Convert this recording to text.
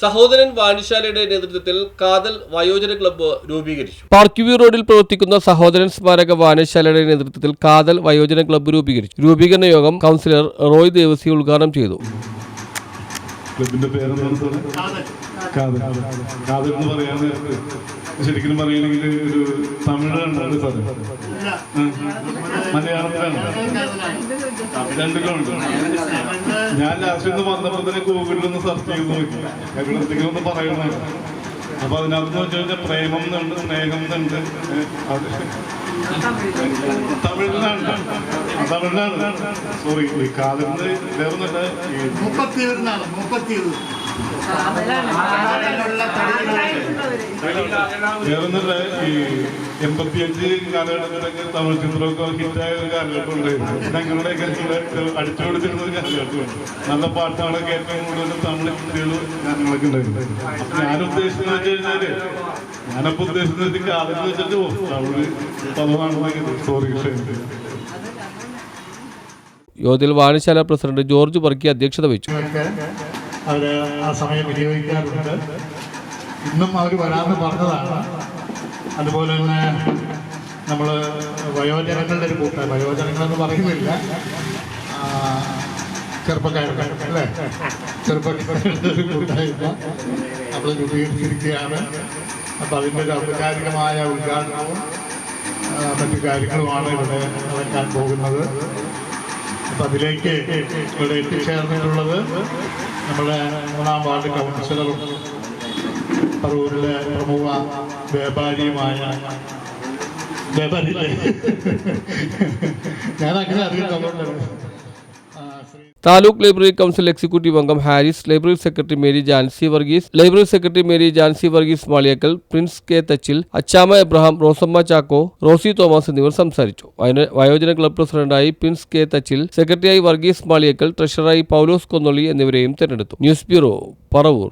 സഹോദരൻ വായനശാലയുടെ നേതൃത്വത്തിൽ കാതൽ വയോജന ക്ലബ്ബ് രൂപീകരിച്ചു. പാർക്ക് വ്യൂ റോഡിൽ പ്രവർത്തിക്കുന്ന സഹോദരൻ സ്മാരക വായനശാലയുടെ നേതൃത്വത്തിൽ കാതൽ വയോജന ക്ലബ്ബ് രൂപീകരിച്ചു. രൂപീകരണ യോഗം കൗൺസിലർ റോയ് ദേവസി ഉദ്ഘാടനം ചെയ്തു. ശരിക്കും പറയുകയാണെങ്കിൽ ഒരു തമിഴാണ് സാറ്, മലയാളത്തിലാണ്, രണ്ടിലുണ്ട്. ഞാൻ ലാസ്റ്റ് ഒന്ന് വന്നപ്പോൾ തന്നെ ഗൂഗിളിലൊന്ന് സെർച്ച് ചെയ്ത് നോക്കി എന്തെങ്കിലും ഒന്ന് പറയണമായിരുന്നു. അപ്പൊ അതിനകത്ത് വെച്ച് കഴിഞ്ഞാൽ പ്രേമം എന്നുണ്ട്, സ്നേഹം എന്നുണ്ട്. അത് തമിഴിലാണ് സോറി കാതലിന് വേറൊന്നുമില്ല. വേറൊന്നുമില്ല, ഈ 85 കാലഘട്ടത്തിലൊക്കെ തമിഴ് ചിത്രമൊക്കെ ഹിറ്റായ ഒരു കാലഘട്ടം ഉണ്ടായിരുന്നു. ഞങ്ങളുടെയൊക്കെ അടിച്ചു കൊടുത്തിരുന്ന ഒരു കാലഘട്ടമുണ്ട്. നല്ല പാട്ടുകളൊക്കെ ഏറ്റവും കൂടുതൽ തമിഴ് ഹിറ്റുകളും ഞങ്ങളൊക്കെ ഉണ്ടായിരുന്നു. ഞാൻ ഉദ്ദേശിക്കുന്നത് വെച്ച് കഴിഞ്ഞാല് ഞാനപ്പോ ഉദ്ദേശിക്കുന്നത് കാതെന്ന് വെച്ചിട്ട് തമിഴ് പദമാണെന്നെങ്കിൽ സോറി. യോഗത്തിൽ വായനശാല പ്രസിഡന്റ് ജോർജ് വർക്കി അധ്യക്ഷത വഹിച്ചു. അവര് ആ സമയം വിനിയോഗിക്കാറുണ്ട്. ഇന്നും അവർ വരാമെന്ന് പറഞ്ഞതാണ്. അതുപോലെ തന്നെ നമ്മൾ വയോജനങ്ങളുടെ ഒരു കൂട്ടായ്മ, വയോജനങ്ങളെന്ന് പറയുന്നില്ല, ചെറുപ്പക്കാരുടെ അല്ലേ, ചെറുപ്പക്കാരുടെ ഒരു കൂട്ടായ്മ നമ്മൾ രൂപീകരിച്ചിരിക്കുകയാണ്. അപ്പം അതിൻ്റെ ഒരു ഔപചാരികമായ ഉദ്ഘാടനവും മറ്റു കാര്യങ്ങളുമാണ് ഇവിടെ നടക്കാൻ പോകുന്നത്. അപ്പം അതിലേക്ക് ഇവിടെ എത്തിച്ചേർന്നിട്ടുള്ളത് നമ്മുടെ 3-ാം വാർഡ് കൗൺസിലറും പറവൂരിലെ പ്രമുഖ വ്യാപാരിയുമായ ഞാൻ അങ്ങനെ അറിയുന്നതുകൊണ്ടാണ്. താലൂക്ക് ലൈബ്രറി കൗൺസിൽ എക്സിക്യൂട്ടീവ് അംഗം ഹാരിസ്, ലൈബ്രറി സെക്രട്ടറി മേരി ജാൻസി വർഗീസ് മാളിയക്കൽ, പ്രിൻസ് കെ തച്ചിൽ, അച്ചാമ എബ്രഹാം, റോസമ്മ ചാക്കോ, റോസി തോമസ് എന്നിവർ സംസാരിച്ചു. വയോജന ക്ലബ് പ്രസിഡന്റായി പ്രിൻസ് കെ തച്ചിൽ, സെക്രട്ടറിയായി വർഗീസ് മാളിയക്കൽ, ട്രഷററായി പൗലോസ് കൊന്നൊള്ളി എന്നിവരെയും തെരഞ്ഞെടുത്തു. News bureau, Paravur.